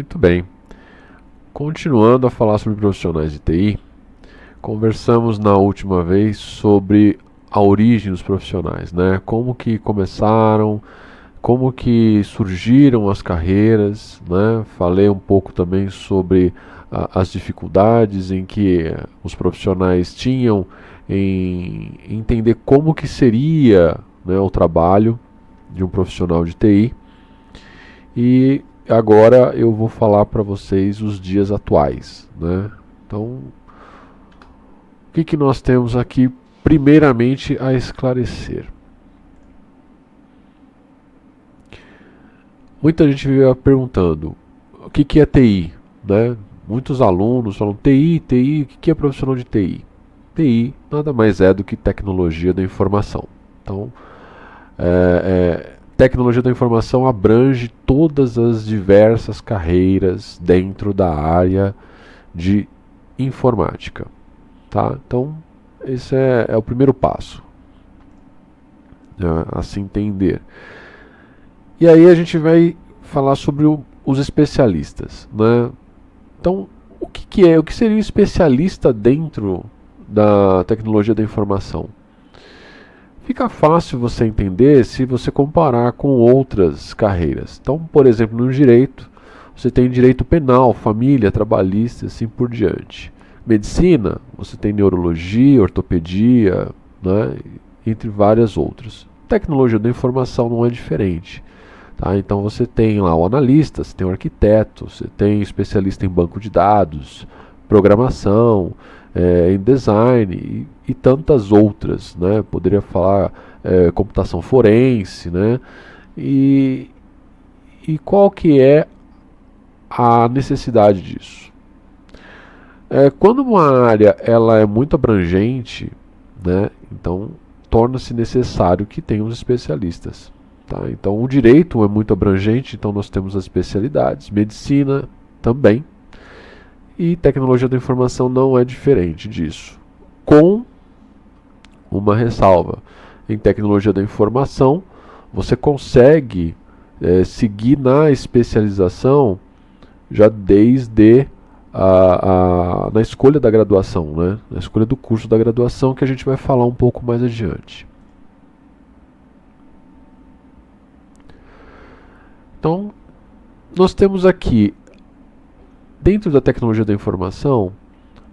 Muito bem. Continuando a falar sobre profissionais de TI, conversamos na última vez sobre a origem dos profissionais, né? Como que começaram, como que surgiram as carreiras, né? Falei um pouco também sobre as dificuldades em que os profissionais tinham em entender como que seria, né, o trabalho de um profissional de TI. E agora eu vou falar para vocês os dias atuais, né? Então, o que nós temos aqui primeiramente a esclarecer? Muita gente vive perguntando o que é TI, né? Muitos alunos falam TI, o que é profissional de TI? TI nada mais é do que tecnologia da informação. Então, tecnologia da informação abrange todas as diversas carreiras dentro da área de informática. Tá? Então, esse é o primeiro passo, né, a se entender. E aí a gente vai falar sobre os especialistas, né? Então, o que seria um especialista dentro da tecnologia da informação? Fica fácil você entender se você comparar com outras carreiras. Então, por exemplo, no direito, você tem direito penal, família, trabalhista, assim por diante. Medicina, você tem neurologia, ortopedia, né, entre várias outras. Tecnologia da informação não é diferente. Tá? Então você tem lá o analista, você tem o arquiteto, você tem especialista em banco de dados, programação, em design e tantas outras, né? Poderia falar computação forense, né? E, e qual que é a necessidade disso? Quando uma área ela é muito abrangente, né? Então torna-se necessário que tenha os especialistas. Tá? Então o direito é muito abrangente, então nós temos as especialidades, medicina também, e tecnologia da informação não é diferente disso, com uma ressalva. Em tecnologia da informação, você consegue seguir na especialização já desde na escolha da graduação, né? Na escolha do curso da graduação, que a gente vai falar um pouco mais adiante. Então, nós temos aqui, dentro da tecnologia da informação,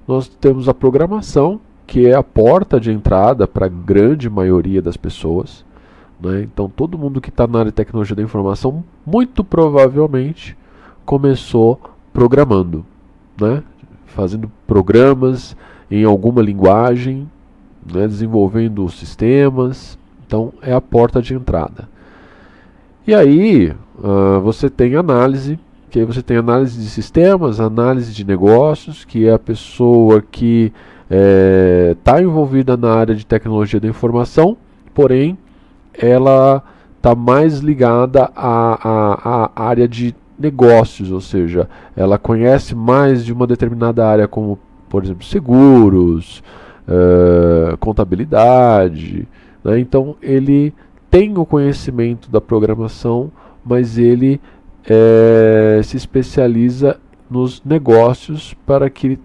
nós temos a programação, que é a porta de entrada para a grande maioria das pessoas. Né? Então, todo mundo que está na área de tecnologia da informação, muito provavelmente, começou programando, né? Fazendo programas em alguma linguagem, né? Desenvolvendo sistemas. Então, é a porta de entrada. E aí, você tem análise, que aí você tem análise de sistemas, análise de negócios, que é a pessoa que está envolvida na área de tecnologia da informação, porém ela está mais ligada à área de negócios, ou seja, ela conhece mais de uma determinada área, como por exemplo seguros, contabilidade, né? Então ele tem o conhecimento da programação, mas ele se especializa nos negócios para que ele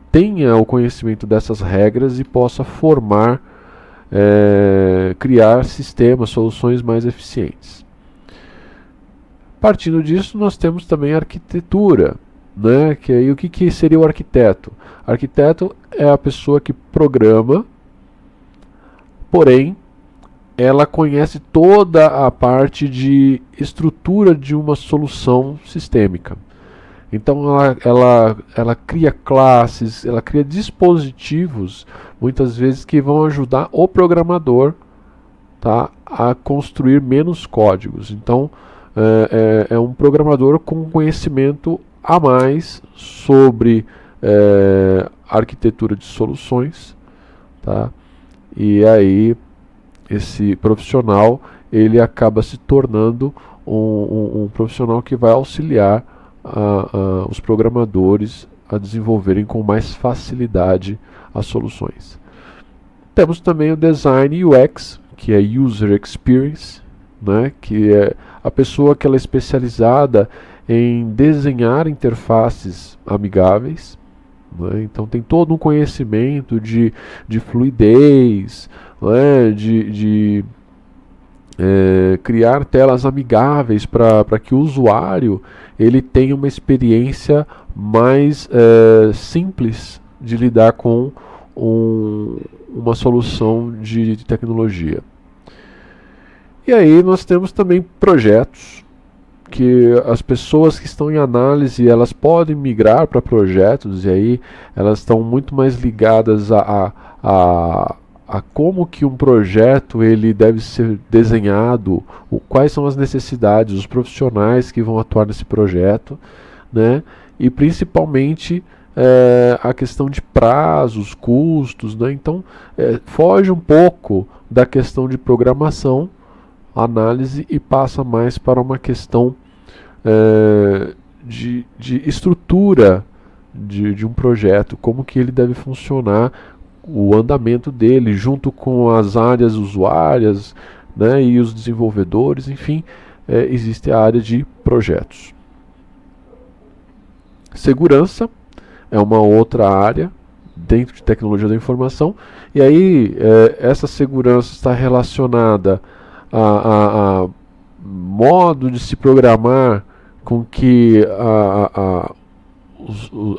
tenha o conhecimento dessas regras e possa formar, criar sistemas, soluções mais eficientes. Partindo disso, nós temos também a arquitetura, né? Que aí o que seria o arquiteto? Arquiteto é a pessoa que programa, porém ela conhece toda a parte de estrutura de uma solução sistêmica. Então ela cria classes, ela cria dispositivos, muitas vezes que vão ajudar o programador, tá, a construir menos códigos. Então é um programador com conhecimento a mais sobre arquitetura de soluções, tá? E aí esse profissional ele acaba se tornando um profissional que vai auxiliar os programadores a desenvolverem com mais facilidade as soluções. Temos também o Design UX, que é User Experience, né, que é a pessoa que ela é especializada em desenhar interfaces amigáveis, né? Então tem todo um conhecimento de fluidez, né? de criar telas amigáveis para que o usuário ele tenha uma experiência mais simples de lidar com uma solução de tecnologia. E aí nós temos também projetos que as pessoas que estão em análise elas podem migrar para projetos, e aí elas estão muito mais ligadas a como que um projeto ele deve ser desenhado, quais são as necessidades, os profissionais que vão atuar nesse projeto, né? E principalmente a questão de prazos, custos, né? Então foge um pouco da questão de programação, análise, e passa mais para uma questão de estrutura de um projeto, como que ele deve funcionar, o andamento dele, junto com as áreas usuárias, né, e os desenvolvedores, enfim, existe a área de projetos. Segurança é uma outra área dentro de tecnologia da informação, e aí essa segurança está relacionada a modo de se programar com que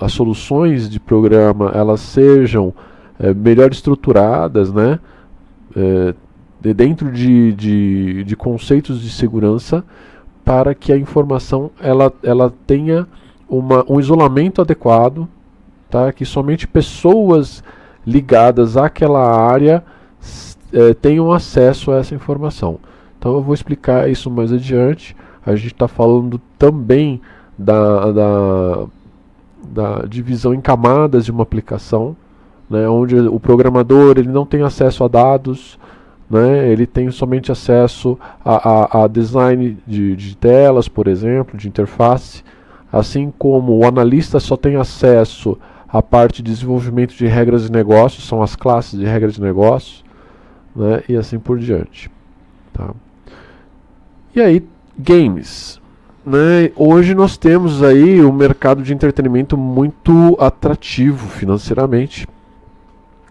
as soluções de programa elas sejam melhor estruturadas, né? Dentro de conceitos de segurança, para que a informação ela tenha um isolamento adequado, tá? Que somente pessoas ligadas àquela área tenham acesso a essa informação. Então eu vou explicar isso mais adiante. A gente está falando também da divisão em camadas de uma aplicação, né, onde o programador ele não tem acesso a dados, né, ele tem somente acesso a design de telas, por exemplo, de interface, assim como o analista só tem acesso à parte de desenvolvimento de regras de negócio, são as classes de regras de negócio, né, e assim por diante. Tá? E aí, games. Né? Hoje nós temos aí um mercado de entretenimento muito atrativo financeiramente,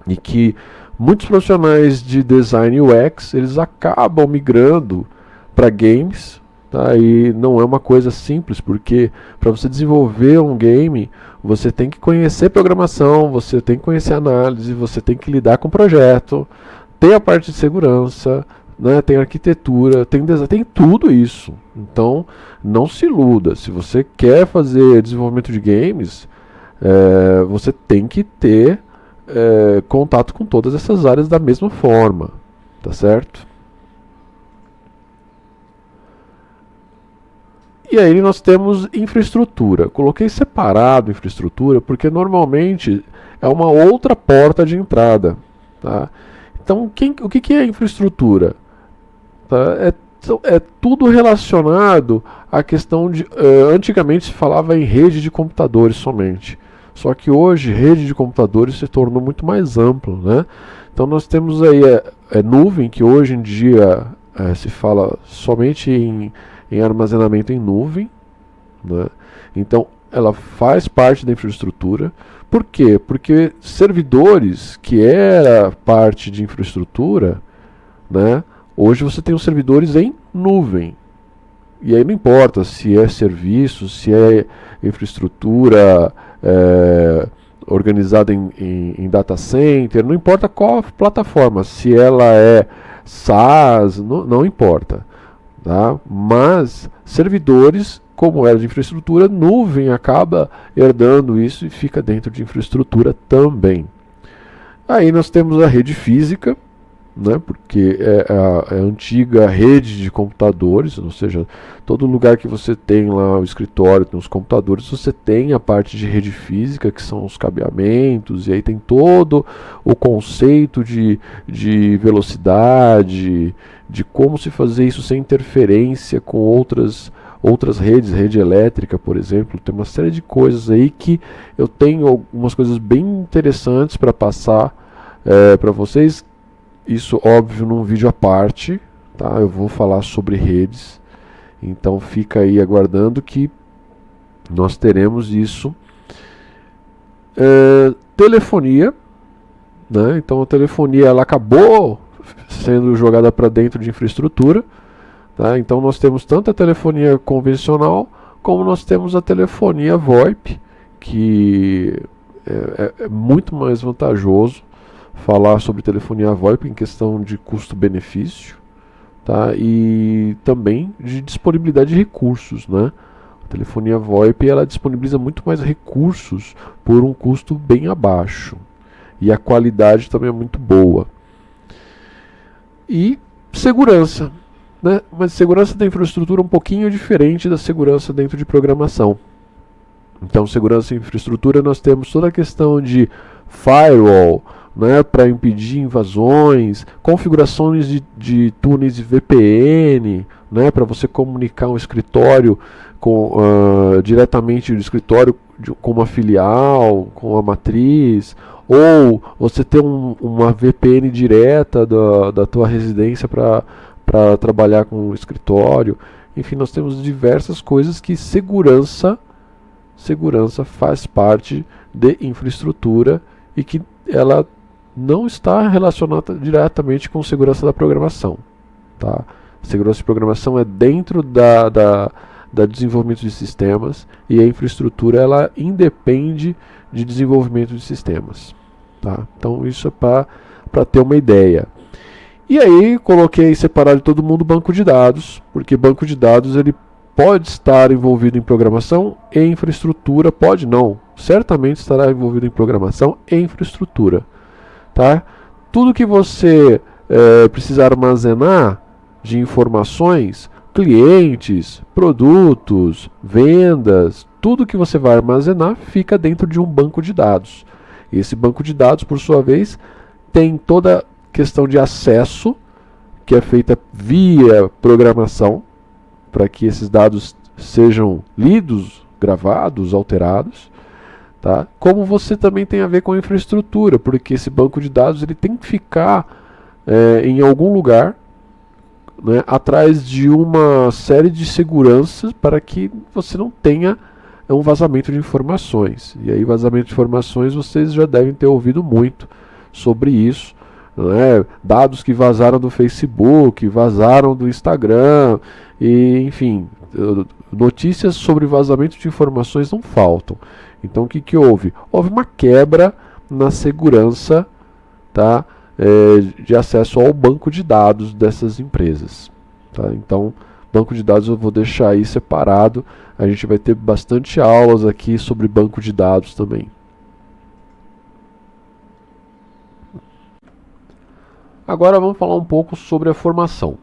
e que muitos profissionais de design UX eles acabam migrando para games, tá? E não é uma coisa simples, porque para você desenvolver um game você tem que conhecer programação, você tem que conhecer análise, você tem que lidar com projeto, tem a parte de segurança, né, tem arquitetura, tem design, tem tudo isso. Então não se iluda, se você quer fazer desenvolvimento de games, você tem que ter contato com todas essas áreas da mesma forma, tá certo? E aí nós temos infraestrutura. Coloquei separado infraestrutura porque normalmente é uma outra porta de entrada, tá? Então o que é infraestrutura? Tá? É tudo relacionado à questão de... antigamente se falava em rede de computadores somente. Só que hoje rede de computadores se tornou muito mais amplo, né? Então nós temos aí nuvem, que hoje em dia se fala somente em armazenamento em nuvem, né? Então ela faz parte da infraestrutura. Por quê? Porque servidores, que era parte de infraestrutura, né? Hoje você tem os servidores em nuvem. E aí não importa se é serviço, se é infraestrutura organizada em data center, não importa qual plataforma, se ela é SaaS, não importa. Tá? Mas servidores, como era de infraestrutura, nuvem acaba herdando isso e fica dentro de infraestrutura também. Aí nós temos a rede física, né, porque é a antiga rede de computadores, ou seja, todo lugar que você tem lá o escritório, tem os computadores, você tem a parte de rede física, que são os cabeamentos, e aí tem todo o conceito de velocidade, de como se fazer isso sem interferência com outras redes, rede elétrica, por exemplo. Tem uma série de coisas aí que eu tenho algumas coisas bem interessantes para passar para vocês. Isso, óbvio, num vídeo à parte, tá? Eu vou falar sobre redes, então fica aí aguardando que nós teremos isso. Telefonia, né? Então a telefonia ela acabou sendo jogada para dentro de infraestrutura, tá? Então nós temos tanto a telefonia convencional como nós temos a telefonia VoIP, que é muito mais vantajoso falar sobre telefonia VoIP em questão de custo-benefício, tá? E também de disponibilidade de recursos, né? A telefonia VoIP ela disponibiliza muito mais recursos por um custo bem abaixo. E a qualidade também é muito boa. E segurança, né? Mas segurança da infraestrutura é um pouquinho diferente da segurança dentro de programação. Então, segurança em infraestrutura, nós temos toda a questão de firewall, né, para impedir invasões, configurações de túneis de VPN, né, para você comunicar um escritório diretamente do escritório com uma filial, com a matriz, ou você ter uma VPN direta da tua residência para trabalhar com o escritório. Enfim, nós temos diversas coisas que segurança faz parte de infraestrutura e que ela não está relacionada diretamente com segurança da programação. Tá? Segurança de programação é dentro da desenvolvimento de sistemas e a infraestrutura ela independe de desenvolvimento de sistemas. Tá? Então isso é para ter uma ideia. E aí coloquei separado de todo mundo banco de dados, porque banco de dados ele pode estar envolvido em programação e infraestrutura, pode não, certamente estará envolvido em programação e infraestrutura. Tá? Tudo que você precisar armazenar de informações, clientes, produtos, vendas, tudo que você vai armazenar fica dentro de um banco de dados. Esse banco de dados, por sua vez, tem toda a questão de acesso, que é feita via programação, para que esses dados sejam lidos, gravados, alterados. Tá? Como você também tem a ver com a infraestrutura, porque esse banco de dados ele tem que ficar em algum lugar, né, atrás de uma série de seguranças para que você não tenha um vazamento de informações. E aí vazamento de informações vocês já devem ter ouvido muito sobre isso. Né? Dados que vazaram do Facebook, vazaram do Instagram, e, enfim, notícias sobre vazamento de informações não faltam. Então o que houve? Houve uma quebra na segurança, tá, de acesso ao banco de dados dessas empresas. Tá? Então, banco de dados eu vou deixar aí separado. A gente vai ter bastante aulas aqui sobre banco de dados também. Agora vamos falar um pouco sobre a formação.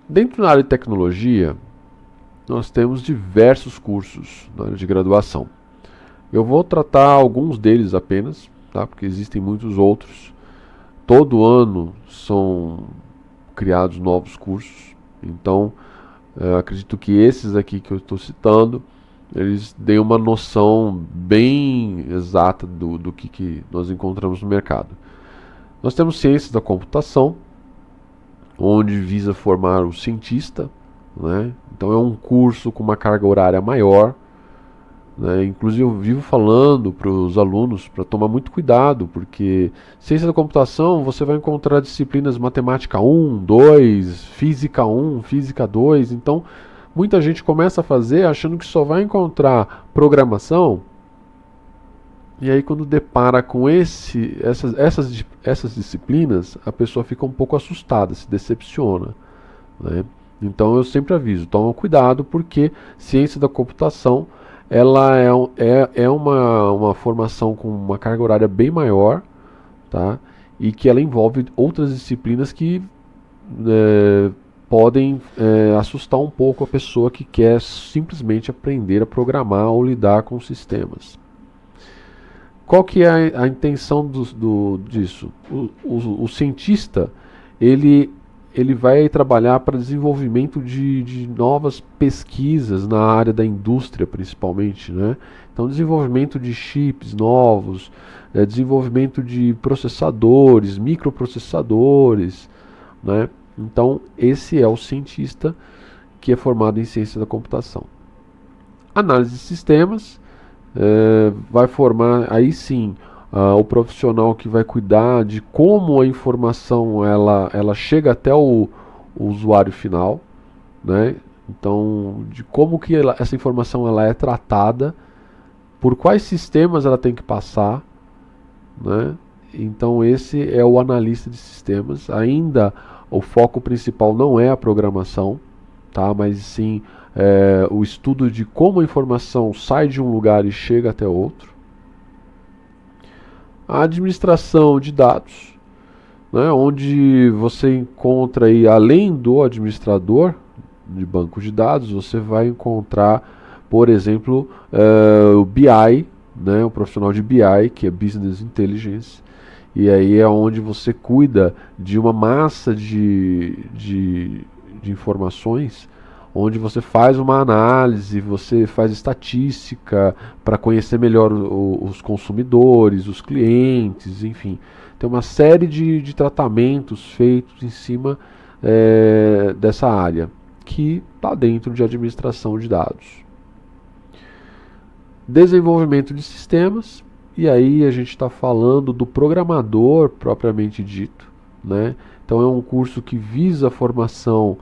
Dentro da área de tecnologia, nós temos diversos cursos na área de graduação. Eu vou tratar alguns deles apenas, tá? Porque existem muitos outros. Todo ano são criados novos cursos. Então, acredito que esses aqui que eu estou citando, eles deem uma noção bem exata do que nós encontramos no mercado. Nós temos ciências da computação, onde visa formar o cientista, né? Então é um curso com uma carga horária maior, né? Inclusive eu vivo falando para os alunos para tomar muito cuidado, porque ciência da computação você vai encontrar disciplinas matemática 1, 2, física 1, física 2, então muita gente começa a fazer achando que só vai encontrar programação. E aí quando depara com essas disciplinas, a pessoa fica um pouco assustada, se decepciona, né? Então eu sempre aviso, toma cuidado, porque ciência da computação ela é uma formação com uma carga horária bem maior, tá? E que ela envolve outras disciplinas que podem assustar um pouco a pessoa que quer simplesmente aprender a programar ou lidar com sistemas. Qual que é a intenção disso? O cientista, ele vai trabalhar para desenvolvimento de novas pesquisas na área da indústria, principalmente, né? Então, desenvolvimento de chips novos, desenvolvimento de processadores, microprocessadores, né? Então, esse é o cientista que é formado em ciência da computação. Análise de sistemas, vai formar aí sim o profissional que vai cuidar de como a informação ela chega até o usuário final, né? Então, de como que essa informação ela é tratada, por quais sistemas ela tem que passar, né? Então esse é o analista de sistemas. Ainda o foco principal não é a programação, tá? Mas sim o estudo de como a informação sai de um lugar e chega até outro. A administração de dados, né? Onde você encontra aí, além do administrador de banco de dados, você vai encontrar, por exemplo, o BI, né? O profissional de BI, que é Business Intelligence. E aí é onde você cuida de uma massa de informações, onde você faz uma análise, você faz estatística para conhecer melhor os consumidores, os clientes, enfim. Tem uma série de tratamentos feitos em cima dessa área, que está dentro de administração de dados. Desenvolvimento de sistemas. E aí a gente está falando do programador propriamente dito, né? Então é um curso que visa a formação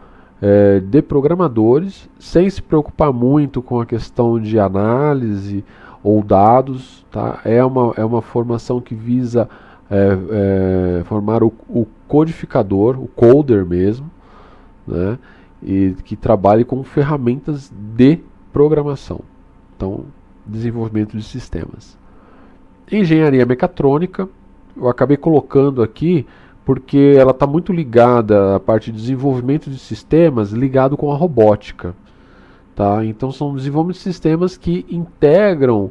de programadores, sem se preocupar muito com a questão de análise ou dados, tá? É uma formação que visa formar o codificador, o coder mesmo, né? E que trabalhe com ferramentas de programação. Então, desenvolvimento de sistemas. Engenharia mecatrônica, eu acabei colocando aqui porque ela está muito ligada à parte de desenvolvimento de sistemas ligado com a robótica. Tá? Então são desenvolvimento de sistemas que integram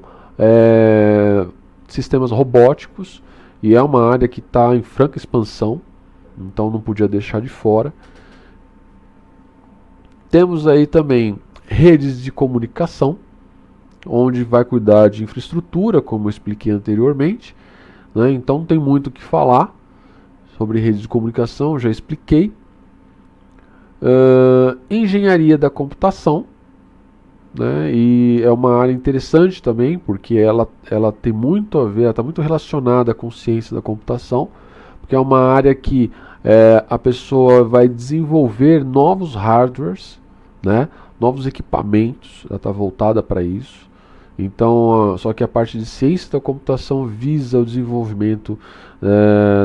sistemas robóticos e é uma área que está em franca expansão, então não podia deixar de fora. Temos aí também redes de comunicação, onde vai cuidar de infraestrutura, como eu expliquei anteriormente, né? Então não tem muito o que falar sobre redes de comunicação, já expliquei. Engenharia da computação, né? E é uma área interessante também, porque ela tem muito a ver, ela está muito relacionada com ciência da computação, porque é uma área que a pessoa vai desenvolver novos hardwares, né? Novos equipamentos, ela está voltada para isso. Então, só que a parte de ciência da computação visa o desenvolvimento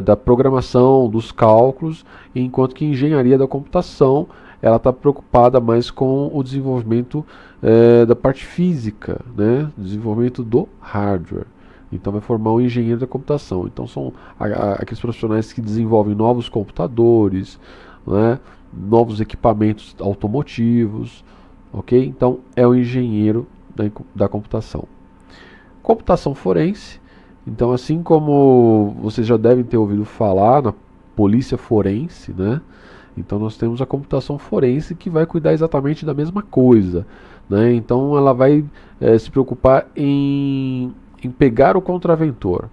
da programação, dos cálculos, enquanto que engenharia da computação ela está preocupada mais com o desenvolvimento da parte física, né? Desenvolvimento do hardware. Então vai formar um engenheiro da computação. Então são aqueles profissionais que desenvolvem novos computadores, né? Novos equipamentos automotivos, ok? Então é o engenheiro da computação. Computação forense. Então, assim como vocês já devem ter ouvido falar na polícia forense, né? Então nós temos a computação forense que vai cuidar exatamente da mesma coisa, né? Então ela vai se preocupar em pegar o contraventor,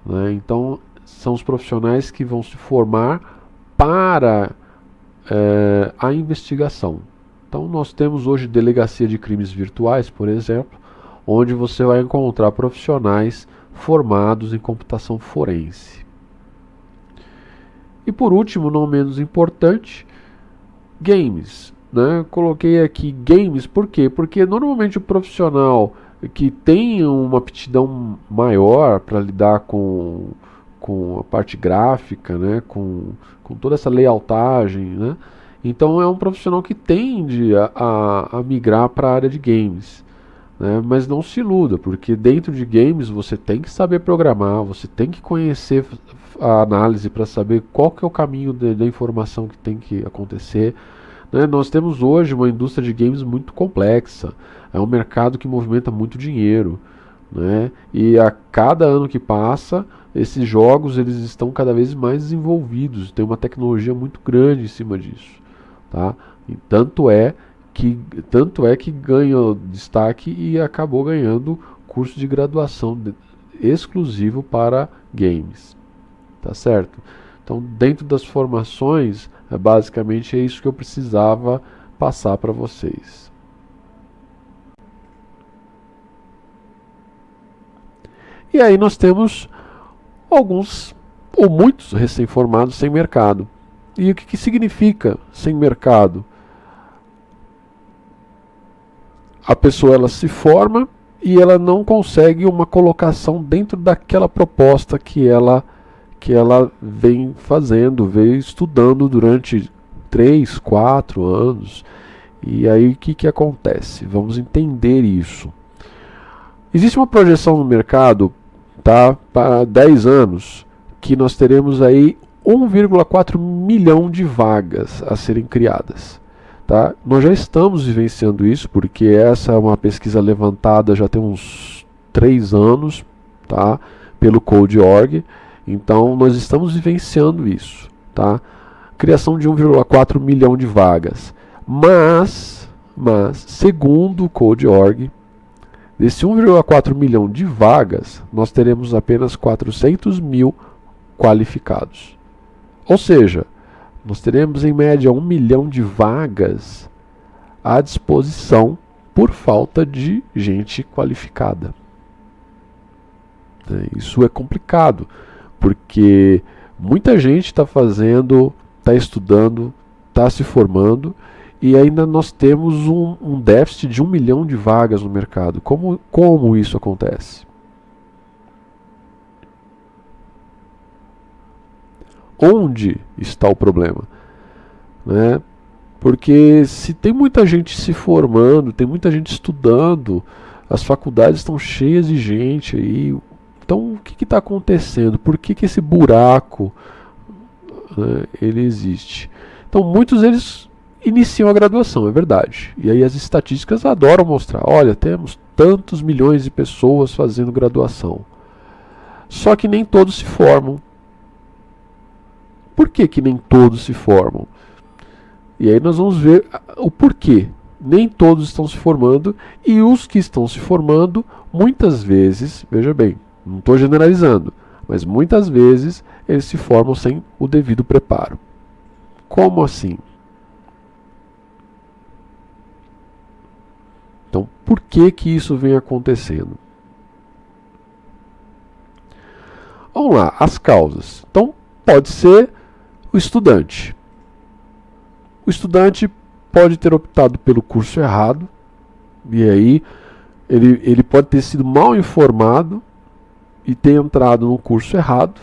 né? Então são os profissionais que vão se formar para a investigação. Então nós temos hoje delegacia de crimes virtuais, por exemplo, onde você vai encontrar profissionais formados em computação forense. E por último, não menos importante, games, né? Coloquei aqui games, por quê? Porque normalmente o profissional que tem uma aptidão maior para lidar com a parte gráfica, né? com toda essa layoutagem, né? Então é um profissional que tende a migrar para a área de games, né? Mas não se iluda, porque dentro de games você tem que saber programar, você tem que conhecer a análise para saber qual que é o caminho da informação que tem que acontecer, né? Nós temos hoje uma indústria de games muito complexa, é um mercado que movimenta muito dinheiro, né? E a cada ano que passa, esses jogos eles estão cada vez mais desenvolvidos, tem uma tecnologia muito grande em cima disso. Tá? E tanto é que ganhou destaque e acabou ganhando curso de graduação exclusivo para games. Tá certo? Então, dentro das formações, basicamente é isso que eu precisava passar para vocês. E aí nós temos alguns ou muitos recém-formados sem mercado. E o que significa sem mercado? A pessoa ela se forma e ela não consegue uma colocação dentro daquela proposta que ela vem fazendo, vem estudando durante 3, 4 anos. E aí o que acontece? Vamos entender isso. Existe uma projeção no mercado, tá, para 10 anos, que nós teremos aí 1,4 milhão de vagas a serem criadas. Tá? Nós já estamos vivenciando isso, porque essa é uma pesquisa levantada já tem uns 3 anos, tá, pelo Code.org. Então nós estamos vivenciando isso. Tá? Criação de 1,4 milhão de vagas. Mas, segundo o Code.org, desse 1,4 milhão de vagas, nós teremos apenas 400 mil qualificados. Ou seja, nós teremos em média 1 milhão de vagas à disposição por falta de gente qualificada. Isso é complicado, porque muita gente está fazendo, está estudando, está se formando, e ainda nós temos um déficit de 1 milhão de vagas no mercado. Como isso acontece? Onde está o problema? Né? Porque se tem muita gente se formando, tem muita gente estudando, as faculdades estão cheias de gente aí. Então o que está acontecendo? Por que esse buraco, né, ele existe? Então muitos deles iniciam a graduação, é verdade. E aí as estatísticas adoram mostrar, olha, temos tantos milhões de pessoas fazendo graduação. Só que nem todos se formam. Por que nem todos se formam? E aí nós vamos ver o porquê. Nem todos estão se formando, e os que estão se formando, muitas vezes, veja bem, não estou generalizando, mas muitas vezes eles se formam sem o devido preparo. Como assim? Então, por que isso vem acontecendo? Vamos lá, as causas. Então, pode ser o estudante. O estudante pode ter optado pelo curso errado, e aí ele pode ter sido mal informado e ter entrado no curso errado,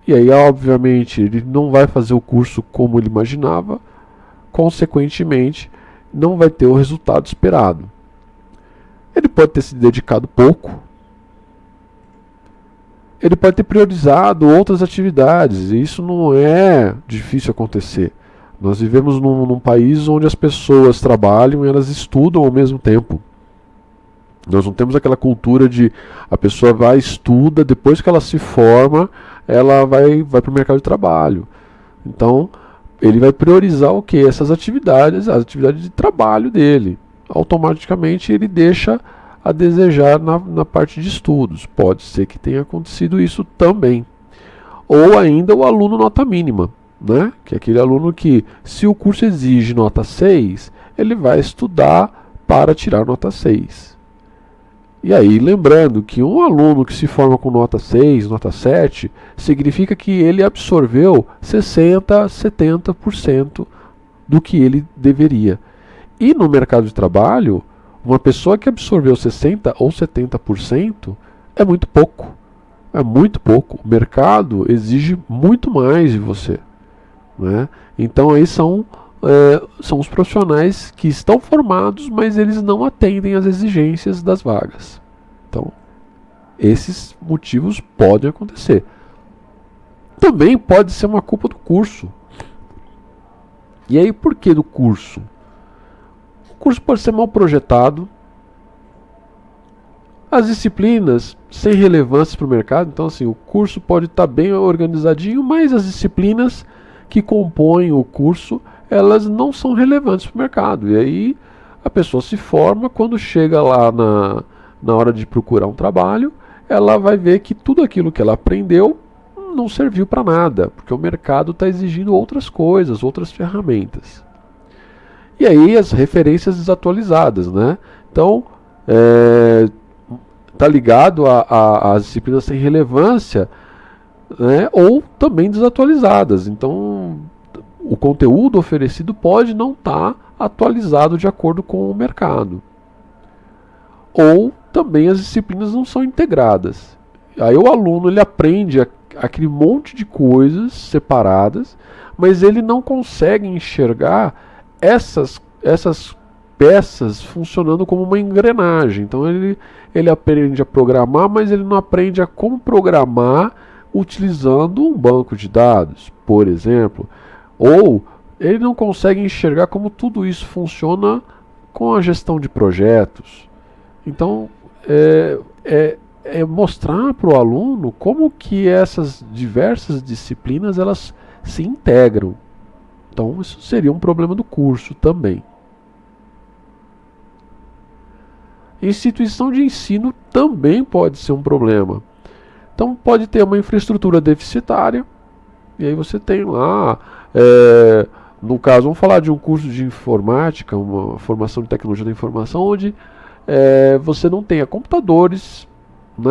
e aí obviamente ele não vai fazer o curso como ele imaginava, consequentemente não vai ter o resultado esperado. Ele pode ter se dedicado pouco, ele pode ter priorizado outras atividades, e isso não é difícil acontecer. Nós vivemos num país onde as pessoas trabalham e elas estudam ao mesmo tempo. Nós não temos aquela cultura de a pessoa vai, estuda, depois que ela se forma, ela vai para o mercado de trabalho. Então, ele vai priorizar o quê? Essas atividades, as atividades de trabalho dele. Automaticamente ele deixa a desejar na parte de estudos. Pode ser que tenha acontecido isso também. Ou ainda o aluno nota mínima, né? Que é aquele aluno que, se o curso exige nota 6, ele vai estudar para tirar nota 6. E aí, lembrando que um aluno que se forma com nota 6, nota 7, significa que ele absorveu 60%, 70% do que ele deveria. E no mercado de trabalho, uma pessoa que absorveu 60% ou 70% é muito pouco. É muito pouco. O mercado exige muito mais de você. Né? Então aí são os profissionais que estão formados, mas eles não atendem às exigências das vagas. Então, esses motivos podem acontecer. Também pode ser uma culpa do curso. E aí, por que do curso? O curso pode ser mal projetado, as disciplinas sem relevância para o mercado. Então, assim, o curso pode estar bem organizadinho, mas as disciplinas que compõem o curso, elas não são relevantes para o mercado. E aí a pessoa se forma, quando chega lá na hora de procurar um trabalho, ela vai ver que tudo aquilo que ela aprendeu não serviu para nada, porque o mercado está exigindo outras coisas, outras ferramentas. E aí as referências desatualizadas, né? Então, tá ligado às disciplinas sem relevância, né, ou também desatualizadas. Então, o conteúdo oferecido pode não estar atualizado de acordo com o mercado. Ou também as disciplinas não são integradas. Aí o aluno ele aprende aquele monte de coisas separadas, mas ele não consegue enxergar essas peças funcionando como uma engrenagem. Então ele aprende a programar, mas ele não aprende a como programar utilizando um banco de dados, por exemplo. Ou ele não consegue enxergar como tudo isso funciona com a gestão de projetos. Então, é mostrar para o aluno como que essas diversas disciplinas elas se integram. Então, isso seria um problema do curso também. Instituição de ensino também pode ser um problema. Então, pode ter uma infraestrutura deficitária, e aí você tem lá, no caso, vamos falar de um curso de informática, uma formação de tecnologia da informação, onde você não tenha computadores, né,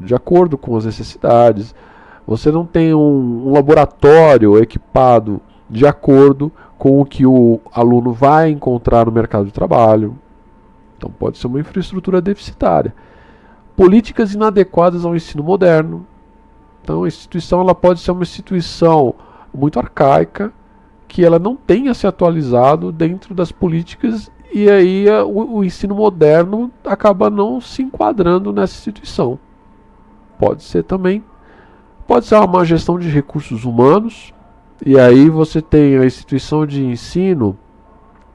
de acordo com as necessidades, você não tem um laboratório equipado de acordo com o que o aluno vai encontrar no mercado de trabalho. Então pode ser uma infraestrutura deficitária. Políticas inadequadas ao ensino moderno. Então a instituição ela pode ser uma instituição muito arcaica, que ela não tenha se atualizado dentro das políticas, e aí o ensino moderno acaba não se enquadrando nessa instituição. Pode ser também. Pode ser uma má gestão de recursos humanos, e aí você tem a instituição de ensino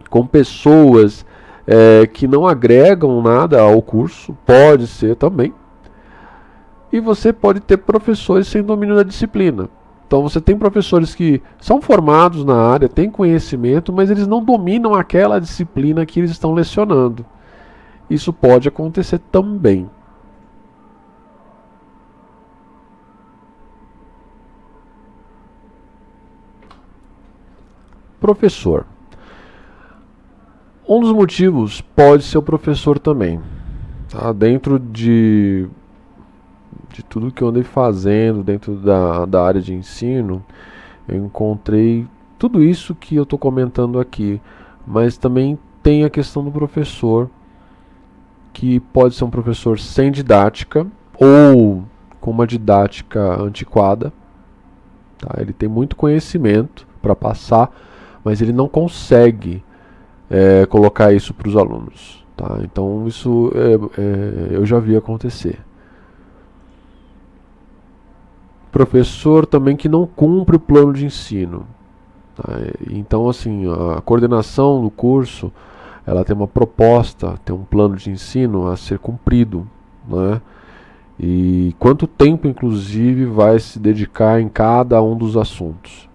com pessoas que não agregam nada ao curso, pode ser também. E você pode ter professores sem domínio da disciplina. Então você tem professores que são formados na área, têm conhecimento, mas eles não dominam aquela disciplina que eles estão lecionando. Isso pode acontecer também. Professor. Um dos motivos pode ser o professor também. Tá? Dentro de tudo que eu andei fazendo, dentro da área de ensino, eu encontrei tudo isso que eu estou comentando aqui. Mas também tem a questão do professor, que pode ser um professor sem didática ou com uma didática antiquada. Tá? Ele tem muito conhecimento para passar, mas ele não consegue colocar isso para os alunos. Tá? Então isso eu já vi acontecer. Professor também que não cumpre o plano de ensino. Tá? Então assim, a coordenação do curso ela tem uma proposta, tem um plano de ensino a ser cumprido, né? E quanto tempo inclusive vai se dedicar em cada um dos assuntos.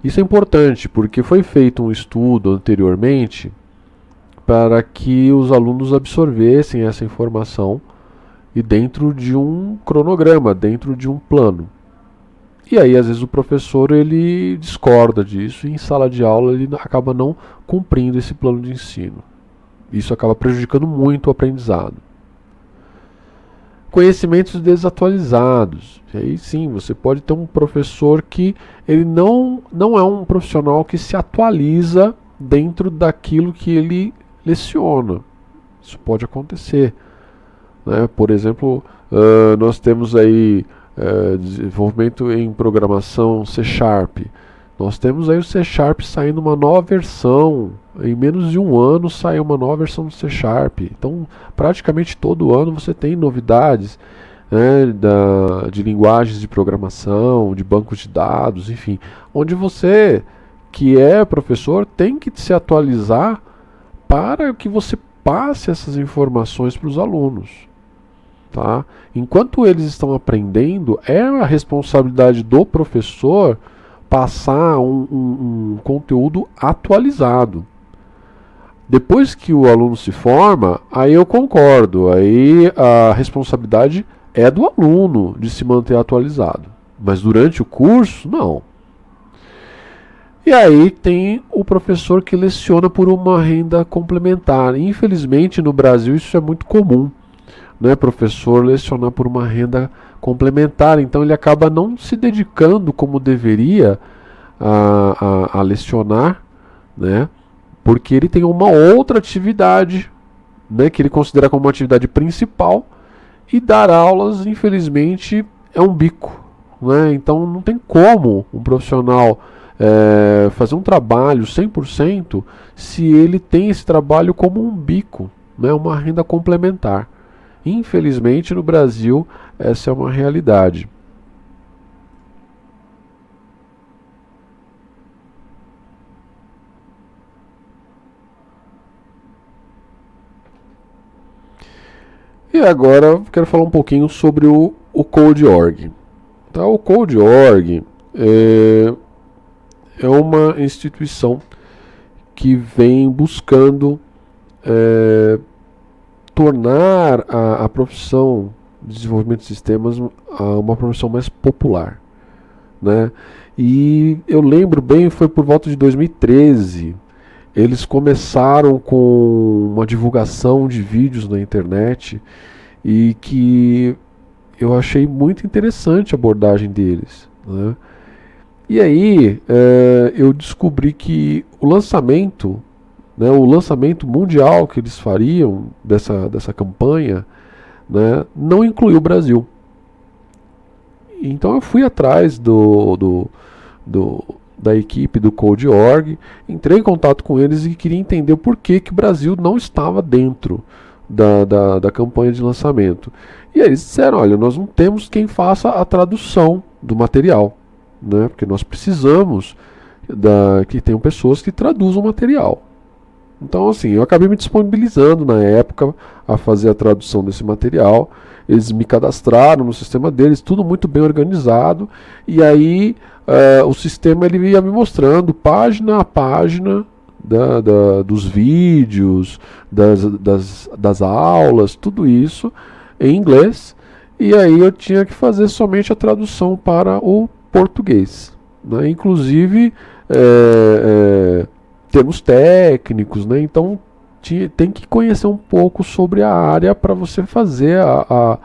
Isso é importante porque foi feito um estudo anteriormente para que os alunos absorvessem essa informação e dentro de um cronograma, dentro de um plano. E aí às vezes o professor ele discorda disso e em sala de aula ele acaba não cumprindo esse plano de ensino. Isso acaba prejudicando muito o aprendizado. Conhecimentos desatualizados. E aí sim, você pode ter um professor que ele não é um profissional que se atualiza dentro daquilo que ele leciona. Isso pode acontecer. Né? Por exemplo, nós temos aí desenvolvimento em programação C#. Nós temos aí o C# saindo uma nova versão. Em menos de um ano saiu uma nova versão do C#. Então, praticamente todo ano você tem novidades, né, de linguagens de programação, de bancos de dados, enfim. Onde você, que é professor, tem que se atualizar para que você passe essas informações para os alunos. Tá? Enquanto eles estão aprendendo, é a responsabilidade do professor passar um conteúdo atualizado. Depois que o aluno se forma, aí eu concordo, aí a responsabilidade é do aluno de se manter atualizado. Mas durante o curso, não. E aí tem o professor que leciona por uma renda complementar. Infelizmente no Brasil isso é muito comum. né, professor, lecionar por uma renda complementar. Então ele acaba não se dedicando como deveria a lecionar, né, porque ele tem uma outra atividade, né, que ele considera como uma atividade principal, e dar aulas, infelizmente, é um bico, né? Então não tem como um profissional fazer um trabalho 100% se ele tem esse trabalho como um bico, né? Uma renda complementar. Infelizmente no Brasil essa é uma realidade. E agora eu quero falar um pouquinho sobre o Code.org. Tá? O Code.org é uma instituição que vem buscando tornar a profissão de desenvolvimento de sistemas uma profissão mais popular, né? E eu lembro bem, foi por volta de 2013, eles começaram com uma divulgação de vídeos na internet e que eu achei muito interessante a abordagem deles, né? E aí eu descobri que o lançamento mundial que eles fariam dessa campanha, né, não incluiu o Brasil. Então eu fui atrás da equipe do Code.org, entrei em contato com eles e queria entender o porquê que o Brasil não estava dentro da campanha de lançamento. E aí eles disseram, olha, nós não temos quem faça a tradução do material, né, porque nós precisamos que tenham pessoas que traduzam o material. Então, assim, eu acabei me disponibilizando na época a fazer a tradução desse material. Eles me cadastraram no sistema deles, tudo muito bem organizado. E aí o sistema ele ia me mostrando página a página dos vídeos, das aulas, tudo isso em inglês. E aí eu tinha que fazer somente a tradução para o português, né? Inclusive termos técnicos, né? Então tem que conhecer um pouco sobre a área para você fazer a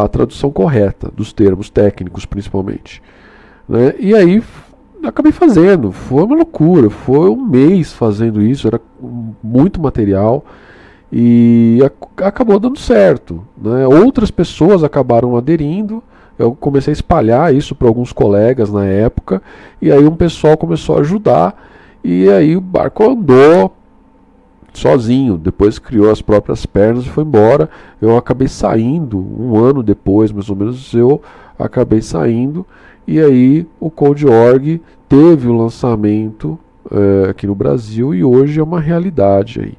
tradução correta dos termos técnicos, principalmente, né? E aí acabei fazendo, foi uma loucura, foi um mês fazendo isso, era muito material e acabou dando certo, né? Outras pessoas acabaram aderindo. Eu comecei a espalhar isso para alguns colegas na época, e aí um pessoal começou a ajudar, e aí o barco andou sozinho, depois criou as próprias pernas e foi embora. Eu acabei saindo, um ano depois, mais ou menos, eu acabei saindo, e aí o Code.org teve o lançamento aqui no Brasil, e hoje é uma realidade aí,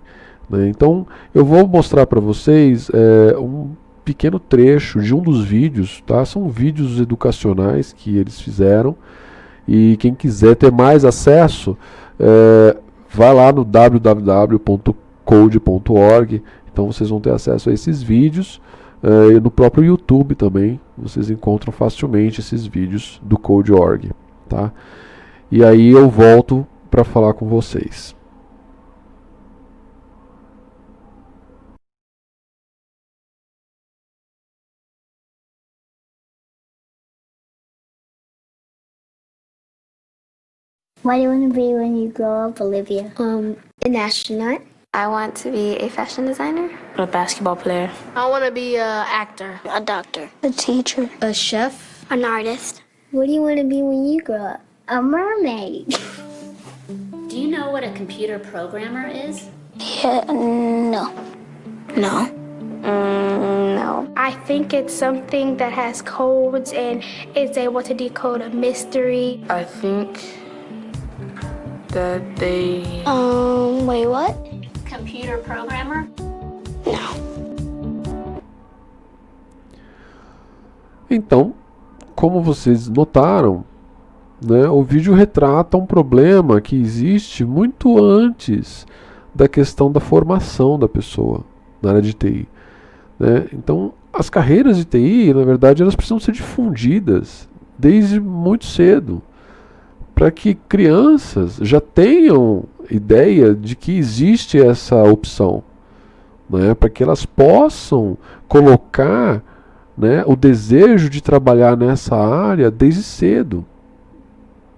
né? Então eu vou mostrar para vocês um pequeno trecho de um dos vídeos, tá? São vídeos educacionais que eles fizeram, e quem quiser ter mais acesso, vai lá no www.code.org. Então vocês vão ter acesso a esses vídeos, e no próprio YouTube também vocês encontram facilmente esses vídeos do Code.org, tá? E aí eu volto para falar com vocês. What do you want to be when you grow up, Olivia? An astronaut. I want to be a fashion designer. A basketball player. I want to be an actor. A doctor. A teacher. A chef. An artist. What do you want to be when you grow up? A mermaid. Do you know what a computer programmer is? Yeah, no. No. No. I think it's something that has codes and is able to decode a mystery. I think that they... Wait, what? Computer programmer? No. Então, como vocês notaram, né, o vídeo retrata um problema que existe muito antes da questão da formação da pessoa na área de TI, né? Então, as carreiras de TI, na verdade, elas precisam ser difundidas desde muito cedo, para que crianças já tenham ideia de que existe essa opção, né, para que elas possam colocar, né, o desejo de trabalhar nessa área desde cedo,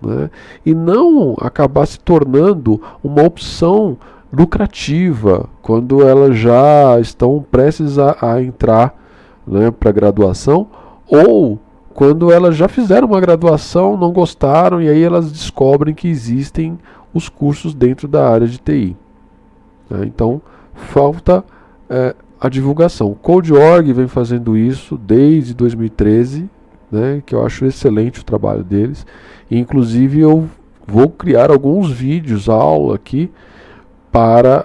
né, e não acabar se tornando uma opção lucrativa quando elas já estão prestes a entrar, né, para a graduação, ou quando elas já fizeram uma graduação, não gostaram, e aí elas descobrem que existem os cursos dentro da área de TI. Né? Então, falta a divulgação. O Code.org vem fazendo isso desde 2013, né, que eu acho excelente o trabalho deles. E, inclusive, eu vou criar alguns vídeos, aula aqui, para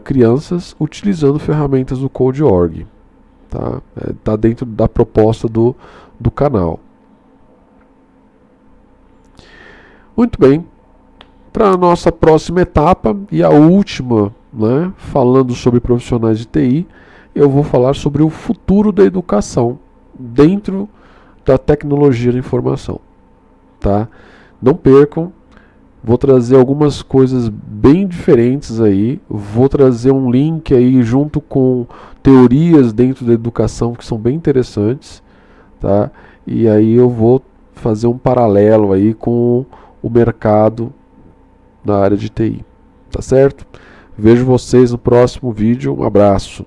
crianças utilizando ferramentas do Code.org. Tá dentro da proposta do canal. Muito bem. Para a nossa próxima etapa e a última, né, falando sobre profissionais de TI, eu vou falar sobre o futuro da educação dentro da tecnologia da informação. Tá? Não percam, vou trazer algumas coisas bem diferentes aí, vou trazer um link aí junto com teorias dentro da educação que são bem interessantes, tá? E aí eu vou fazer um paralelo aí com o mercado na área de TI, tá certo? Vejo vocês no próximo vídeo, um abraço.